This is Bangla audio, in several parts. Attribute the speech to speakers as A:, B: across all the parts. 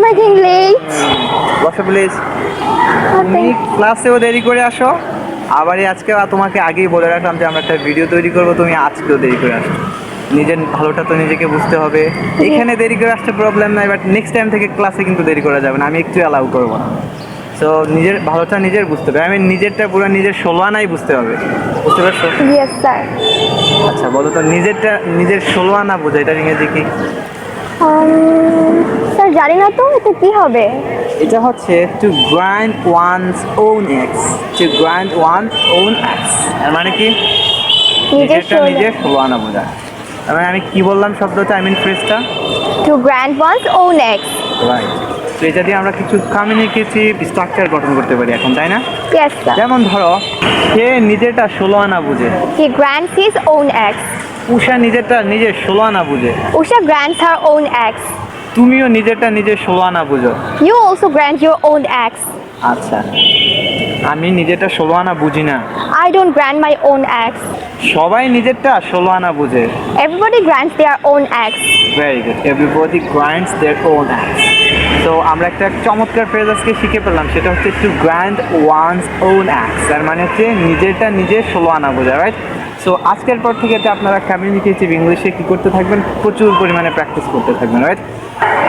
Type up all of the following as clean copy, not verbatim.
A: making late.
B: বসো প্লিজ। তুমি ক্লাসেও দেরি করে আসো, আবারই আজকে তোমাকে আগেই বলে রাখলাম যে আমরা একটা ভিডিও তৈরি করবো, তুমি আজকেও দেরি করে আসো। নিজের ভালোটা তো নিজেকে বুঝতে হবে। এখানে দেরি করে আসতে প্রবলেম নাই, বাট নেক্সট টাইম থেকে ক্লাসে কিন্তু দেরি করা যাবে না, আমি একটু অ্যালাউ করবো না। সো নিজের ভালোটা নিজের বুঝতে হবে, আমি নিজেরটা পুরো নিজের 16 আনাই বুঝতে হবে, বুঝতে পারছো?
A: Yes, sir.
B: আচ্ছা বলো তো, নিজেরটা নিজের 16 আনা বোঝো, এটা ইংরেজি কি?
A: স্যার জানি না তো, এটা কি হবে?
B: এটা হচ্ছে to grind one's own axe, to grind one's own axe, এর মানে কি নিজেরটা নিজের 16 আনা বোঝা। তার মানে আমি কি বললাম শব্দটা, আই মিন ফ্রেজটা?
A: To grant one's own acts.
B: Right. তো এটা দিয়ে আমরা কিছু কমিউনিকেটিভ স্ট্রাকচার গঠন করতে পারি এখন, তাই না?
A: Yes, sir.
B: যেমন ধরো, সে নিজেরটা 16 আনা বুঝে,
A: He grants his own acts.
B: উষা নিজেরটা নিজের 16 আনা বুঝে,
A: Usha grants her own acts.
B: তুমিও নিজেরটা নিজের 16 আনা বুঝো।
A: You also grant your own acts.
B: আচ্ছা, আমি নিজেরটা 16 আনা বুঝি না।
A: I don't grant my own acts.
B: সবাই নিজেরটা 16 আনা বুঝে।
A: Everybody grants their own acts.
B: Very good, everybody grants their own acts. তো আমরা একটা চমৎকার ফ্রেজ আজকে শিখে পেলাম, সেটা হচ্ছে to grant one's own acts, তার মানে হচ্ছে নিজেরটা নিজের 16 আনা বোঝা, রাইট? সো আজকের পর থেকে আপনারা কমিউনিকেটিভ ইংলিশে কী করতে থাকবেন, প্রচুর পরিমাণে প্র্যাকটিস করতে থাকবেন, রাইট?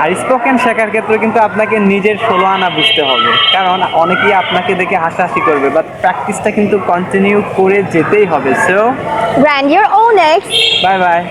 B: আর স্পোকেন শেখার ক্ষেত্রে কিন্তু আপনাকে নিজের 16 আনা বুঝতে হবে, কারণ অনেকেই আপনাকে দেখে হাসাহাসি করবে, বাট প্র্যাকটিসটা কিন্তু কন্টিনিউ করে যেতেই হবে। So
A: Grant your own acts.
B: Bye bye.